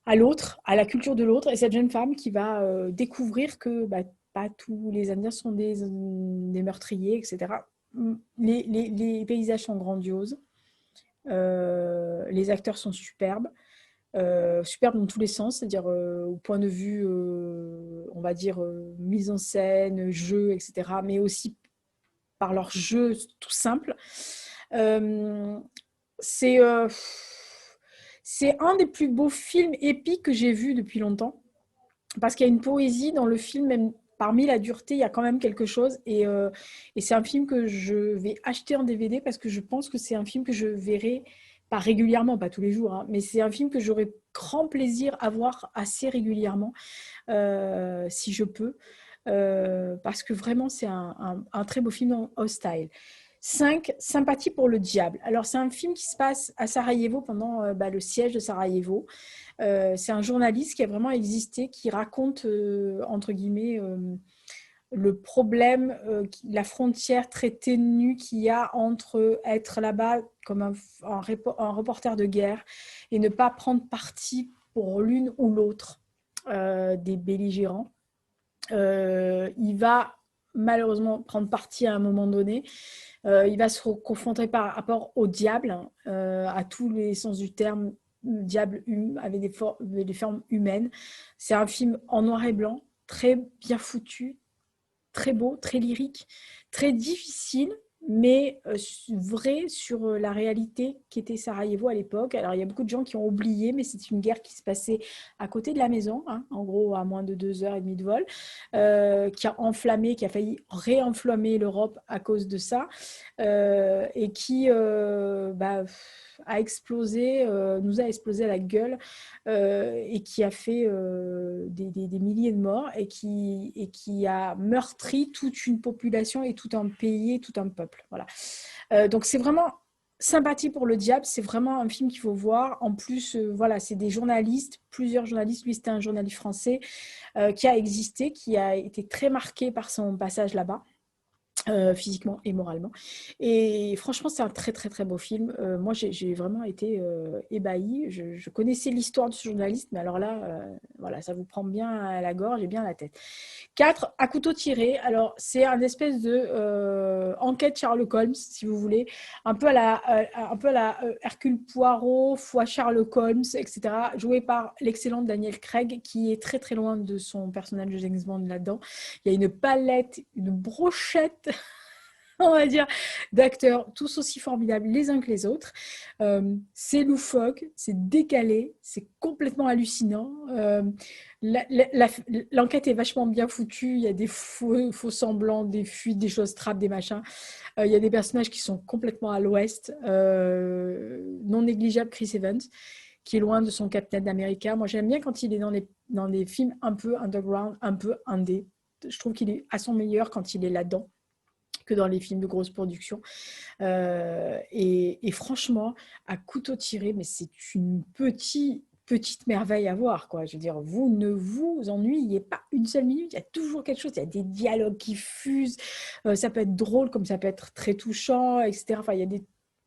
à l'autre, à la culture de l'autre, et cette jeune femme qui va découvrir que pas tous les Indiens sont des meurtriers, etc. Les paysages sont grandioses, les acteurs sont superbes, superbes dans tous les sens, c'est-à-dire au point de vue, on va dire, mise en scène, jeu, etc., mais aussi par leur jeu tout simple. C'est c'est un des plus beaux films épiques que j'ai vus depuis longtemps, parce qu'il y a une poésie dans le film, même parmi la dureté, il y a quand même quelque chose. Et c'est un film que je vais acheter en DVD parce que je pense que c'est un film que je verrai, pas régulièrement, pas tous les jours, hein, mais c'est un film que j'aurai grand plaisir à voir assez régulièrement, si je peux, parce que vraiment, c'est un très beau film en Hostile. 5, Sympathie pour le diable. Alors, c'est un film qui se passe à Sarajevo pendant le siège de Sarajevo. C'est un journaliste qui a vraiment existé, qui raconte, entre guillemets, le problème, la frontière très ténue qu'il y a entre être là-bas comme un reporter de guerre et ne pas prendre parti pour l'une ou l'autre des belligérants. Il va malheureusement prendre parti à un moment donné. Il va se confronter par rapport au diable, à tous les sens du terme, diable avec des formes humaines. C'est un film en noir et blanc, très bien foutu, très beau, très lyrique, très difficile, mais vrai sur la réalité qu'était Sarajevo à l'époque. Alors, il y a beaucoup de gens qui ont oublié, mais c'est une guerre qui se passait à côté de la maison, hein, en gros à moins de 2 heures et demie de vol, qui a enflammé, qui a failli réenflammer l'Europe à cause de ça, et qui a explosé, nous a explosé à la gueule, et qui a fait des milliers de morts et qui a meurtri toute une population et tout un pays et tout un peuple. Voilà. Donc c'est vraiment Sympathie pour le diable, c'est vraiment un film qu'il faut voir. En plus, voilà, c'est des journalistes, plusieurs journalistes. Lui, c'était un journaliste français qui a existé, qui a été très marqué par son passage là-bas. Physiquement et moralement. Et franchement, c'est un très très très beau film. Moi, j'ai vraiment été ébahie. Je connaissais l'histoire de ce journaliste, mais alors là, voilà, ça vous prend bien à la gorge et bien à la tête. 4, À couteau tiré. Alors, c'est un espèce de enquête Sherlock Holmes, si vous voulez, un peu à la Hercule Poirot fois Sherlock Holmes, etc., joué par l'excellent Daniel Craig, qui est très très loin de son personnage de James Bond là-dedans. Il y a une palette, une brochette, on va dire, d'acteurs tous aussi formidables les uns que les autres. C'est loufoque, c'est décalé, c'est complètement hallucinant. L'enquête est vachement bien foutue. Il y a des faux semblants, des fuites, des choses trappes, des machins. Il y a des personnages qui sont complètement à l'ouest. Non négligeable, Chris Evans, qui est loin de son Captain America. Moi, j'aime bien quand il est dans les films un peu underground, un peu indé. Je trouve qu'il est à son meilleur quand il est là-dedans que dans les films de grosse production. Et franchement, à couteau tiré, mais c'est une petite merveille à voir, quoi. Je veux dire, vous ne vous ennuyez pas une seule minute, il y a toujours quelque chose, il y a des dialogues qui fusent, ça peut être drôle comme ça peut être très touchant, etc. Enfin, il y a des...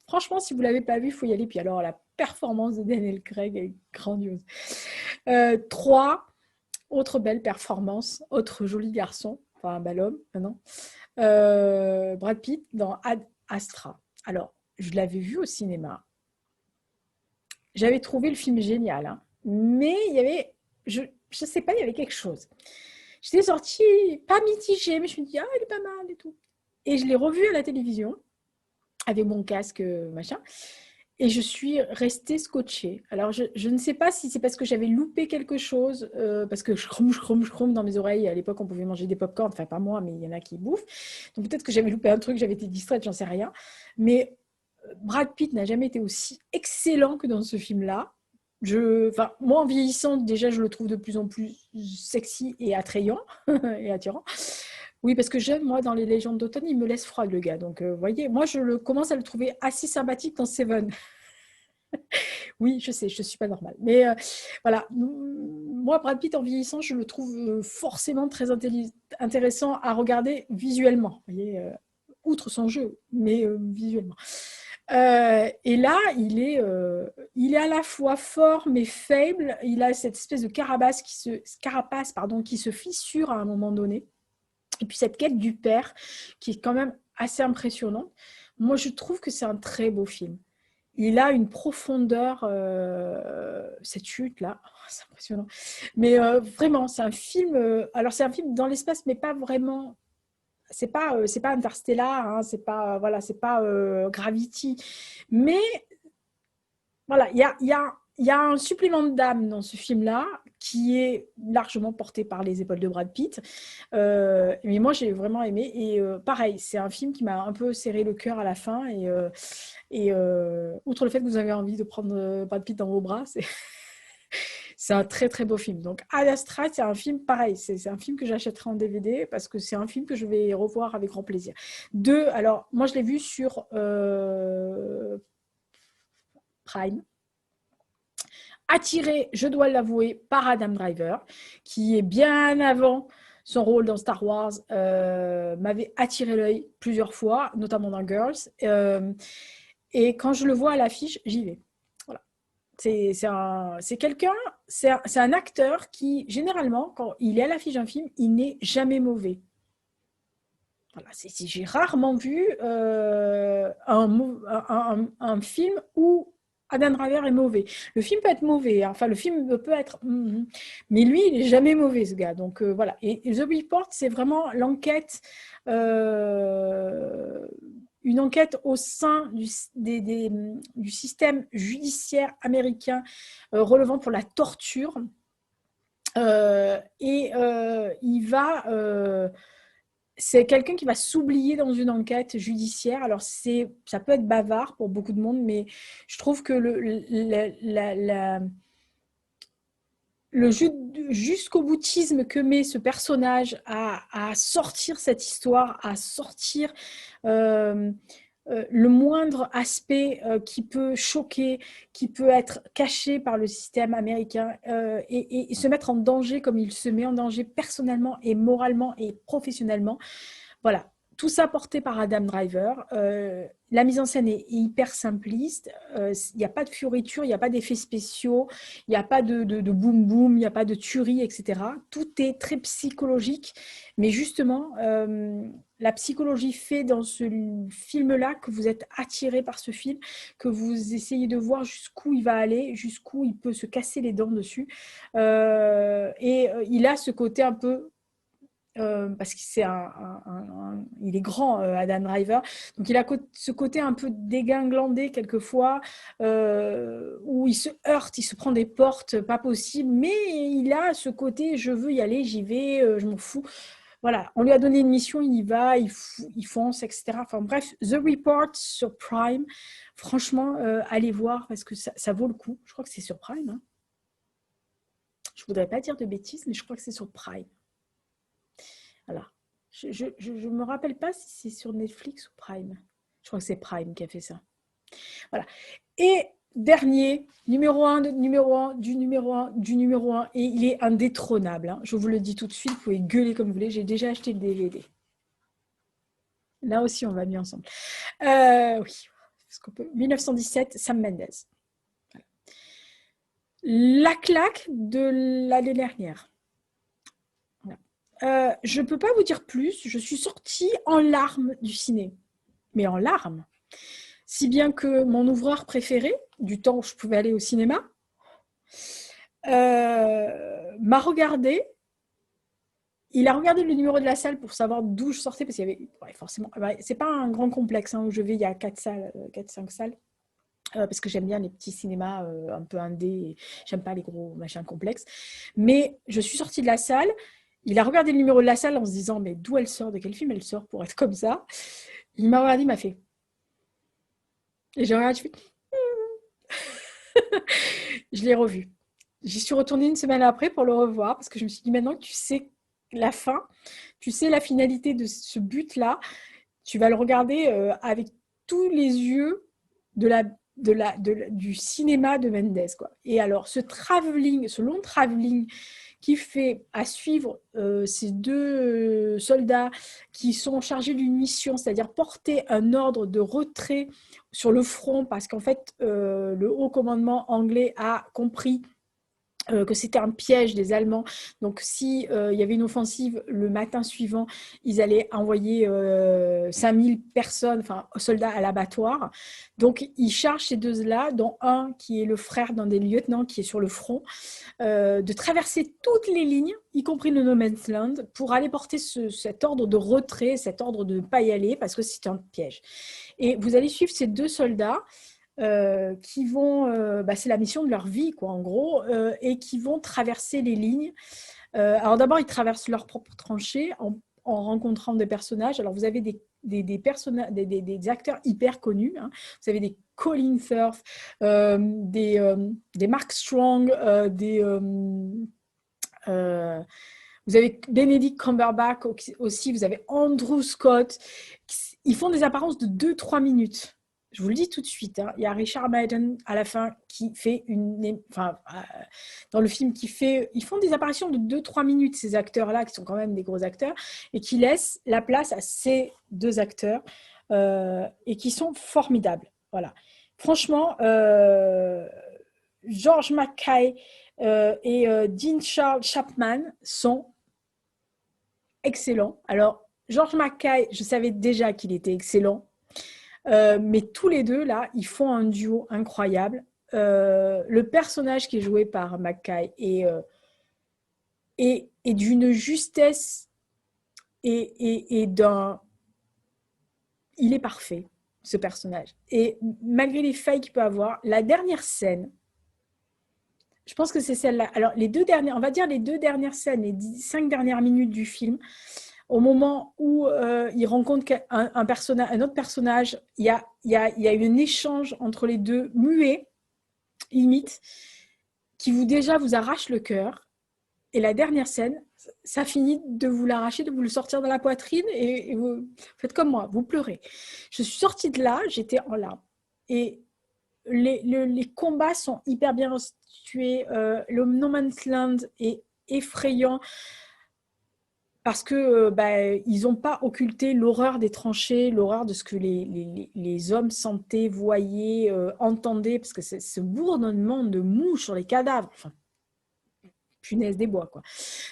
Franchement, si vous ne l'avez pas vu, il faut y aller. Puis alors, la performance de Daniel Craig est grandiose. 3, autre belle performance, autre joli garçon, enfin un bel homme maintenant, Brad Pitt dans Ad Astra. Alors, je l'avais vu au cinéma. J'avais trouvé le film génial, hein, mais il y avait, je sais pas, il y avait quelque chose. J'étais sortie pas mitigée, mais je me dis, ah, il est pas mal et tout. Et je l'ai revu à la télévision avec mon casque, machin. Et je suis restée scotchée. Alors, je ne sais pas si c'est parce que j'avais loupé quelque chose, parce que je chrome dans mes oreilles. À l'époque, on pouvait manger des pop-corn, enfin pas moi, mais il y en a qui bouffent. Donc peut-être que j'avais loupé un truc, j'avais été distraite, j'en sais rien. Mais Brad Pitt n'a jamais été aussi excellent que dans ce film-là. Moi, en vieillissant, déjà, je le trouve de plus en plus sexy et attrayant et attirant. Oui, parce que j'aime, moi, dans les légendes d'automne, il me laisse froid, le gars. Donc, vous voyez, moi, commence à le trouver assez sympathique dans Seven. Oui, je sais, je ne suis pas normale. Mais voilà, moi, Brad Pitt, en vieillissant, je le trouve forcément très intéressant à regarder visuellement. Vous voyez, outre son jeu, mais visuellement. Et là, il est à la fois fort mais faible. Il a cette espèce de carapace qui se fissure à un moment donné. Et puis cette quête du père qui est quand même assez impressionnante. Moi, je trouve que c'est un très beau film. Il a une profondeur, cette chute-là, c'est impressionnant. Mais vraiment, c'est un film. Alors, c'est un film dans l'espace, mais pas vraiment. C'est pas Interstellar, hein, c'est pas Gravity. Mais voilà, il y a un supplément d'âme dans ce film-là qui est largement porté par les épaules de Brad Pitt. Mais moi, j'ai vraiment aimé. Et pareil, c'est un film qui m'a un peu serré le cœur à la fin. Outre le fait que vous avez envie de prendre Brad Pitt dans vos bras, c'est un très très beau film. Donc Ad Astra, c'est un film pareil. C'est un film que j'achèterai en DVD parce que c'est un film que je vais revoir avec grand plaisir. Alors moi je l'ai vu sur Prime. Attiré, je dois l'avouer, par Adam Driver, qui est bien avant son rôle dans Star Wars, m'avait attiré l'œil plusieurs fois, notamment dans Girls. Et quand je le vois à l'affiche, j'y vais. Voilà. C'est un acteur qui, généralement, quand il est à l'affiche d'un film, il n'est jamais mauvais. Voilà, j'ai rarement vu un film où Adam Driver est mauvais. Le film peut être mauvais, hein. Enfin le film peut être... mais lui, il n'est jamais mauvais, ce gars. Donc voilà. Et The Report, c'est vraiment l'enquête... une enquête au sein du système judiciaire américain relevant pour la torture. C'est quelqu'un qui va s'oublier dans une enquête judiciaire. Alors, ça peut être bavard pour beaucoup de monde, mais je trouve que le jusqu'au boutisme que met ce personnage à sortir cette histoire, à sortir le moindre aspect qui peut choquer, qui peut être caché par le système américain et se mettre en danger comme il se met en danger personnellement et moralement et professionnellement. Voilà, tout ça porté par Adam Driver. La mise en scène est hyper simpliste. Il n'y a pas de fioriture, il n'y a pas d'effets spéciaux, il n'y a pas de boum boum, il n'y a pas de tuerie, etc. Tout est très psychologique. Mais justement, la psychologie fait dans ce film-là que vous êtes attiré par ce film, que vous essayez de voir jusqu'où il va aller, jusqu'où il peut se casser les dents dessus. Il a ce côté un peu parce qu'il il est grand, Adam Driver, donc il a ce côté un peu déginglandé quelquefois, où il se heurte, il se prend des portes pas possibles, mais il a ce côté je veux y aller, j'y vais, je m'en fous. Voilà, on lui a donné une mission, il y va, il fonce, etc. Enfin bref, The Report sur Prime, franchement, allez voir parce que ça vaut le coup. Je crois que c'est sur Prime, hein. Je voudrais pas dire de bêtises, mais je crois que c'est sur Prime. Voilà. Je ne me rappelle pas si c'est sur Netflix ou Prime. Je crois que c'est Prime qui a fait ça. Voilà. Et dernier, numéro 1, du numéro 1, et il est indétrônable, hein. Je vous le dis tout de suite, vous pouvez gueuler comme vous voulez, j'ai déjà acheté le DVD. Là aussi, on va mieux ensemble. Oui, parce qu'on peut. 1917, Sam Mendes. Voilà. La claque de l'année dernière. Je ne peux pas vous dire plus. Je suis sortie en larmes du ciné. Mais en larmes. Si bien que mon ouvreur préféré, du temps où je pouvais aller au cinéma, m'a regardé. Il a regardé le numéro de la salle pour savoir d'où je sortais, parce qu'il y avait forcément... c'est pas un grand complexe, hein, où je vais, il y a 4-5 salles. Parce que j'aime bien les petits cinémas un peu indés. J'aime pas les gros machins complexes. Mais je suis sortie de la salle. Il a regardé le numéro de la salle en se disant mais d'où elle sort, de quel film elle sort pour être comme ça. Il m'a regardé, il m'a fait. Et j'ai regardé, je fais. Je l'ai revu. J'y suis retournée une semaine après pour le revoir parce que je me suis dit maintenant que tu sais la fin, tu sais la finalité de ce but-là, tu vas le regarder avec tous les yeux du cinéma de Mendes, quoi. Et alors ce long travelling qui fait à suivre ces deux soldats qui sont chargés d'une mission, c'est-à-dire porter un ordre de retrait sur le front, parce qu'en fait, le haut commandement anglais a compris que c'était un piège des Allemands. Donc, si il y avait une offensive le matin suivant, ils allaient envoyer 5000 personnes, enfin soldats à l'abattoir. Donc, ils chargent ces deux-là, dont un qui est le frère d'un des lieutenants qui est sur le front, de traverser toutes les lignes, y compris le No Man's Land, pour aller porter cet ordre de retrait, cet ordre de ne pas y aller, parce que c'est un piège. Et vous allez suivre ces deux soldats qui vont, c'est la mission de leur vie, quoi, en gros, et qui vont traverser les lignes. Alors d'abord, ils traversent leurs propres tranchées en rencontrant des personnages. Alors vous avez des acteurs hyper connus. Hein. Vous avez des Colin Firth, des Mark Strong, vous avez Benedict Cumberbatch aussi, vous avez Andrew Scott. Ils font des apparences de 2-3 minutes. Je vous le dis tout de suite, hein. Il y a Richard Madden à la fin qui fait dans le film ils font des apparitions de 2-3 minutes, ces acteurs-là, qui sont quand même des gros acteurs, et qui laissent la place à ces deux acteurs, et qui sont formidables. Voilà. Franchement, George Mackay et Dean Charles Chapman sont excellents. Alors, George Mackay, je savais déjà qu'il était excellent. Mais tous les deux, là, ils font un duo incroyable. Le personnage qui est joué par Mackay est d'une justesse et d'un... Il est parfait, ce personnage. Et malgré les failles qu'il peut avoir, la dernière scène, je pense que c'est celle-là. Alors, on va dire les deux dernières scènes, les 5 dernières minutes du film, au moment où il rencontre un autre personnage, il y a eu un échange entre les deux, muet, limite, qui vous arrache le cœur. Et la dernière scène, ça finit de vous l'arracher, de vous le sortir de la poitrine, et vous faites comme moi, vous pleurez. Je suis sortie de là, j'étais en larmes. Et les combats sont hyper bien restitués. Le No Man's Land est effrayant, parce que ils n'ont pas occulté l'horreur des tranchées, l'horreur de ce que les hommes sentaient, voyaient, entendaient, parce que c'est ce bourdonnement de mouches sur les cadavres. Enfin, punaise des bois, quoi.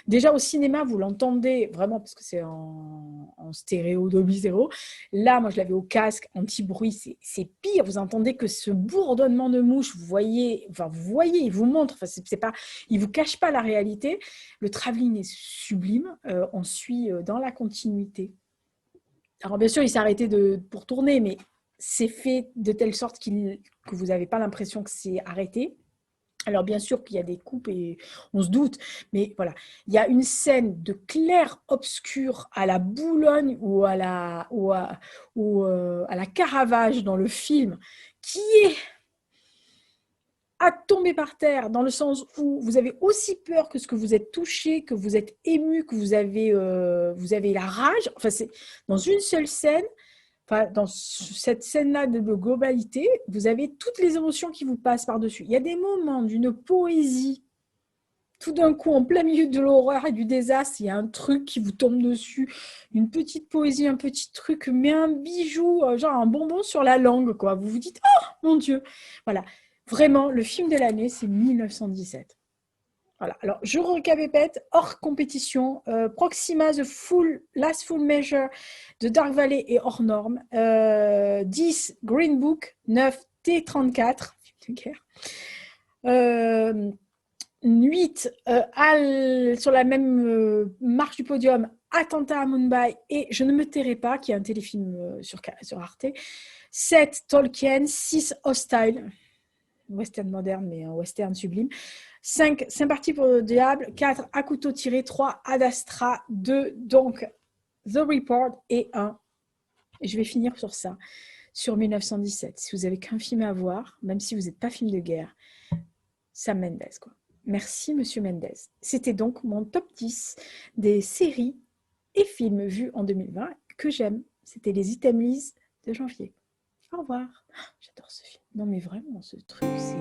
Déjà au cinéma, vous l'entendez vraiment, parce que c'est en stéréo, Dolby Zero. Là, moi, je l'avais au casque, anti-bruit, c'est pire. Vous entendez que ce bourdonnement de mouches, vous voyez, il vous montre, enfin, c'est pas, il vous cache pas la réalité. Le travelling est sublime. On suit dans la continuité. Alors, bien sûr, il s'est arrêté pour tourner, mais c'est fait de telle sorte que vous n'avez pas l'impression que c'est arrêté. Alors, bien sûr qu'il y a des coupes et on se doute, mais voilà. Il y a une scène de clair-obscur à la Boulogne ou à la Caravage dans le film, qui est à tomber par terre, dans le sens où vous avez aussi peur que ce que vous êtes touché, que vous êtes ému, que vous avez la rage. Enfin, c'est dans une seule scène. Enfin, dans cette scène-là de globalité, vous avez toutes les émotions qui vous passent par-dessus. Il y a des moments d'une poésie. Tout d'un coup, en plein milieu de l'horreur et du désastre, il y a un truc qui vous tombe dessus, une petite poésie, un petit truc, mais un bijou, genre un bonbon sur la langue, quoi. Vous vous dites, oh mon Dieu. Voilà. Vraiment, le film de l'année, c'est 1917. Voilà. Alors, je recapépète, hors compétition, Proxima, Last Full Measure de Dark Valley et hors norme. 10, Green Book. 9, T-34, film de guerre. 8, sur la même marche du podium, Attentat à Mumbai et Je ne me tairai pas, qui est un téléfilm sur Arte. 7, Tolkien. 6, Hostile, western moderne, mais un western sublime. 5, C'est parti pour le diable. 4, À couteau tiré. 3, Ad Astra. 2, donc The Report. Et 1, et je vais finir sur ça, sur 1917. Si vous n'avez qu'un film à voir, même si vous n'êtes pas film de guerre, Sam Mendes, quoi. Merci, Monsieur Mendes. C'était donc mon top 10 des séries et films vus en 2020 que j'aime. C'était les Itemies de janvier. Au revoir. J'adore ce film. Non, mais vraiment, ce truc, c'est...